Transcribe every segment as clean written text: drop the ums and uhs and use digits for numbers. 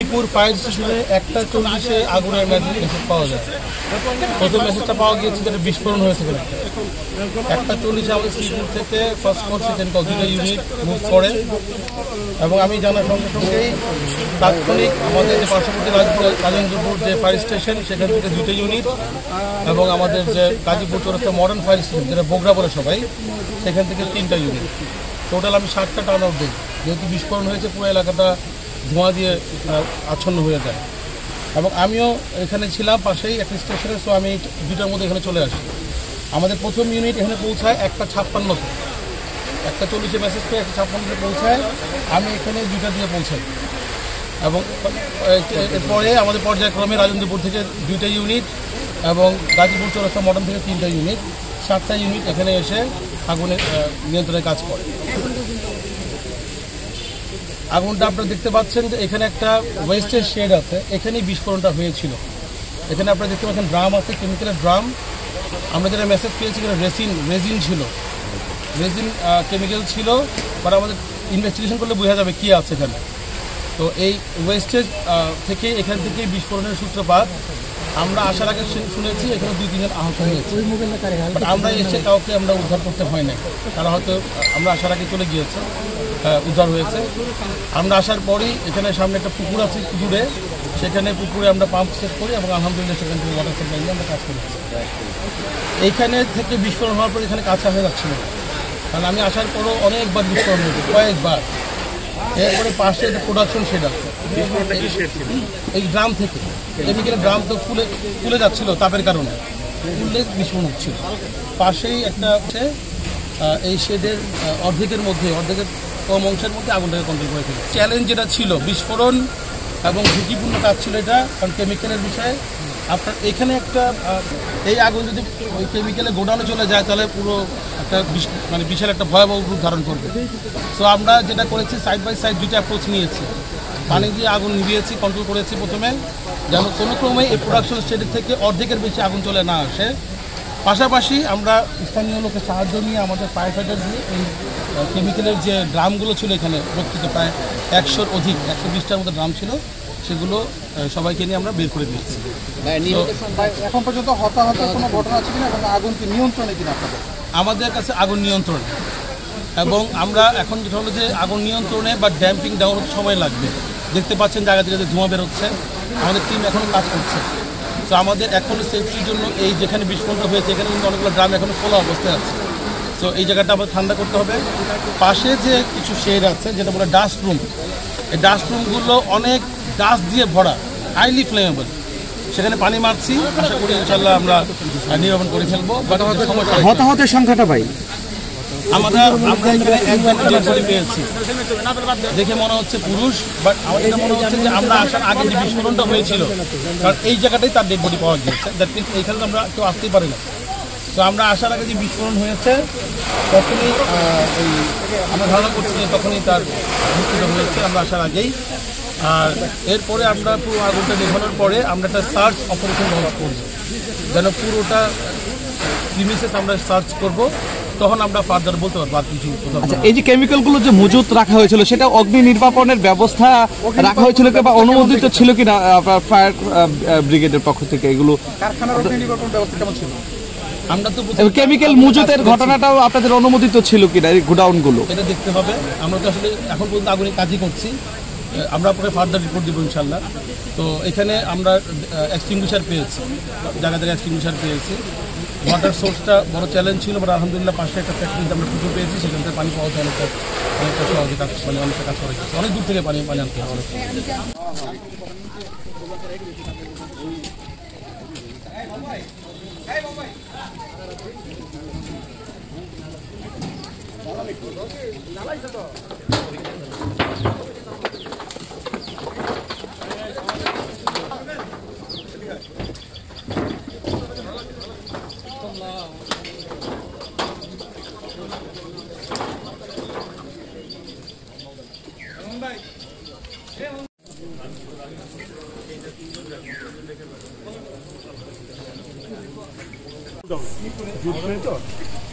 Mirpur fire স্টেশনে 1:40-এ আগুনের message পাওয়া যায়। প্রথম মেসেজটা পাওয়া গিয়েছে যেটা বিস্ফোরণ হয়েছে। 1:40-এ আমাদের শ্রীপুর থেকে ফার্স্ট কল সেকেন্ড কল দুটো ইউনিট মুভ করে এবং আমি জানার সঙ্গে সঙ্গেই তাৎক্ষণিক আমাদের যে পার্শ্ববর্তী রাজেন্দ্রপুর যে ফায়ার স্টেশন সেখান থেকে দুটো ইউনিট এবং আমাদের যে গাজীপুর চৌরাস্তা মডার্ন ফায়ার স্টেশন যেটা বগুড়া বলে সবাই সেখান থেকে 3টা ইউনিট, টোটাল আমি 7টা টার্ন আউট দিই। যেহেতু বিস্ফোরণ হয়েছে পুরো এলাকাটা ধোঁয়া দিয়ে আচ্ছন্ন হয়ে যায় এবং আমিও এখানে ছিলাম পাশেই একটা স্টেশনে, সো আমি 2টার মধ্যে এখানে চলে আসি। আমাদের প্রথম ইউনিট এখানে পৌঁছায় 1:56-তে, 1:40-এ মেসেজ করে 1:56-তে পৌঁছায়, আমি এখানে 2টা দিয়ে পৌঁছাই এবং এরপরে আমাদের পর্যায়ক্রমে রাজেন্দ্রপুর থেকে 2টা ইউনিট এবং গাজীপুর চৌরাস্তা মডার্ন থেকে 3টা ইউনিট, 7টা ইউনিট এখানে এসে আগুনের নিয়ন্ত্রণে কাজ করে। আগুনটা আপনারা দেখতে পাচ্ছেন যে এখানে একটা ওয়েস্টের শেড আছে, এখানেই বিস্ফোরণটা হয়েছিল। এখানে আপনারা দেখতে পাচ্ছেন ড্রাম আছে, কেমিক্যালের ড্রাম। আমরা যেটা মেসেজ পেয়েছি এখানে রেজিন ছিল, রেজিন কেমিক্যাল ছিল, বাট আমাদের ইনভেস্টিগেশন করলে বোঝা যাবে কী আছে এখানে। তো এই ওয়েস্টেজ থেকে এখান থেকে বিস্ফোরণের সূত্রপাত। আমরা আসার আগে শুনেছি এখানে 2-3 জন আহত হয়েছে, আমরা এসে কাউকে আমরা উদ্ধার করতে হয় না, তারা হয়তো আমরা আসার আগে চলে গিয়েছে, উদ্ধার হয়েছে। আমরা আসার পরই এখানে সামনে একটা পুকুর আছে, পুকুরে সেখানে পুকুরে আমরা পাম্প সেট করি এবং আলহামদুলিল্লাহ সেখান থেকে ওয়াটার সাপ্লাই নিয়ে আমরা কাজ করেছি। এইখানে থেকে বিস্ফোরণ হওয়ার পর এখানে কাজ হয়ে যাচ্ছিল, কারণ আমি আসার পরও অনেকবার বিস্ফোরণ হয়েছে, কয়েকবার। এরপরে পাশে একটা প্রোডাকশন শেড আছে, এই গ্রাম থেকে কেমিক্যালের ড্রাম তো ফুলে যাচ্ছিল তাপের কারণে, ফুললে বিস্ফোরণ হচ্ছিল। পাশেই একটা হচ্ছে এই শেডের অর্ধেকের কম অংশের মধ্যে আগুনটাকে কন্ট্রোল করে ফেলে। চ্যালেঞ্জ যেটা ছিল বিস্ফোরণ এবং ঝুঁকিপূর্ণ কাজ ছিল এটা, কারণ কেমিক্যালের বিষয়ে আপনার এখানে একটা এই আগুন যদি ওই কেমিক্যালে গোডাউনে চলে যায় তাহলে পুরো একটা বিশাল একটা ভয়াবহ রূপ ধারণ করবে। সো আমরা যেটা করেছি সাইড বাই সাইড 2টা অ্যাপ্রোচ নিয়েছি, পানি দিয়ে আগুন নিভিয়েছি, কন্ট্রোল করেছি প্রথমে, যেন কোনো ক্রমে এই প্রোডাকশন স্টেজের থেকে অর্ধেকের বেশি আগুন চলে না আসে। পাশাপাশি আমরা স্থানীয় লোকের সাহায্য নিয়ে আমাদের ফায়ার ফাইটার দিয়ে এই কেমিক্যালের যে ড্রামগুলো ছিল এখানে রক্ষিত প্রায় 100-র অধিক, 120টার মতো ড্রাম ছিল, সেগুলো সবাইকে নিয়ে আমরা বের করে দিয়েছি। এখন পর্যন্ত হতাহতের কোনো ঘটনা আছে কিনা এবং আগুন কি নিয়ন্ত্রণে কিনা? আমাদের কাছে আগুন নিয়ন্ত্রণ এবং আমরা এখন যেটা হলো যে আগুন নিয়ন্ত্রণে বা ড্যাম্পিং ডাউন হতে সময় লাগবে। দেখতে পাচ্ছেন জায়গা থেকে ধোঁয়া বেরোচ্ছে, আমাদের টিম এখনও কাজ করছে। তো আমাদের এখনও সেফটির জন্য এই যেখানে বিস্ফোরণটা হয়েছে এখানে কিন্তু অনেকগুলো ড্রাম এখনও খোলা অবস্থায় আছে, তো এই জায়গাটা আমাদের ঠান্ডা করতে হবে। পাশে যে কিছু শেড আছে যেটা বলে ডাস্ট রুম, এই ডাস্ট রুমগুলো অনেক ডাস্ট দিয়ে ভরা, হাইলি ফ্লেমেবল, সেখানে পানি মারছি, আশা করি ইনশাল্লাহ আমরা নির্বাপন করে ফেলবো। হতাহতের সংখ্যাটা ভাই আমরা এখানে একজন ডেড বডি পেয়েছি, দেখে মনে হচ্ছে পুরুষ, বাট আমাদের মনে হচ্ছে যে আমরা আসার আগে যে বিস্ফোরণটা হয়েছিল কারণ এই জায়গাটাই তার ডেড বডি পাওয়া গিয়েছে, দ্যাট মিনস এইখানে আমরা কেউ আসতেই পারি না। তো আমরা আসার আগে যে বিস্ফোরণ হয়েছে তখনই আমরা ধারণা করছি যে তখনই তার মৃত্যুটা হয়েছে আমরা আসার আগেই। আর এরপরে আমরা পুরো আগুনটা নেভানোর পরে আমরা একটা সার্চ অপারেশন লঞ্চ করবো, যেন পুরোটা প্রিমিসেস আমরা সার্চ করব, তখন আমরা ফার্দার বলতে পারবো আর কিছু। আচ্ছা, এই যে কেমিক্যালগুলো যে মজুত রাখা হয়েছিল সেটা অগ্নি নির্বাপনের ব্যবস্থা রাখা হয়েছিল বা অনুমোদিত ছিল কিনা আপনার ফায়ার ব্রিগেডের পক্ষ থেকে? এগুলো কারখানার অগ্নি নির্বাপন ব্যবস্থা কেমন ছিল? আমরা তো কেমিক্যাল মজুতের ঘটনাটাও আপনাদের অনুমোদিত ছিল কিনা এই গোডাউনগুলো? এটা দেখতে হবে, আমরা তো আসলে এখন পর্যন্ত আগুনে কাজই করছি, আমরা পরে ফার্দার রিপোর্ট দেবো ইনশাল্লাহ। তো এখানে আমরা এক্সটিংগুইশার পেয়েছি, জায়গা জায়গায় এক্সটিংগুইশার পেয়েছি। ওয়াটার সোর্সটা বড় চ্যালেঞ্জ ছিল, বাট আলহামদুলিল্লাহ পাশে একটা ফ্যাক্টরিতে আমরা পুকুর পেয়েছি, সেখান থেকে পানি পাওয়া যায় অনেকটা সহজে কাজ, অনেকটা কাজ করা যাচ্ছে, অনেক দূর থেকে পানি আনতে হবে।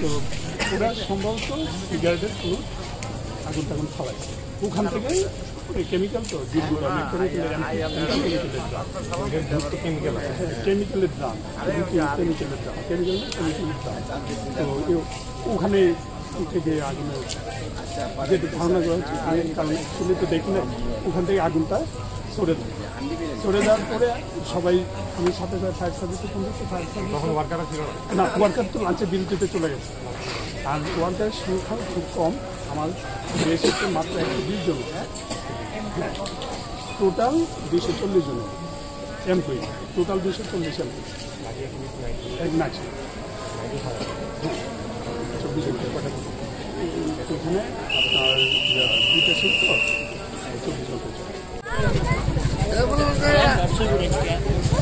তো ওরা সম্ভবত সিগারেটের পুরো আগুন টাগুন ফলাইছে, ওখান থেকেই কেমিক্যাল তো জিপগুলো অনেক কেমিক্যালের ড্রাম তো ওখানে থেকে আগুনের যেটা ধারণা করা হচ্ছে কারণ অ্যাকচুয়ালি তো দেখি না ওখান থেকে আগুনটা সরে দেয় সরে যাওয়ার পরে সবাই আমি সাথে সাথে ফায়ার সার্ভিসে ফোন করছি ফায়ার সার্ভিস না ওয়ার্কার তো লাঞ্চের বিরতিতে চলে গেছে আর ওয়ার্কারের সংখ্যা খুব কম আমার এসেছে মাত্র 120 জন টোটাল 240 জন এমপ্লয়ি টোটাল 240 এমপ্লয়ি এক না ছিল 24 জন ওখানে আপনার দুইটা শিফট 24 জন Hãy subscribe cho kênh Ghiền Mì Gõ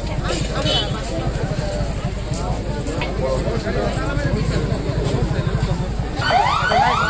để không bỏ lỡ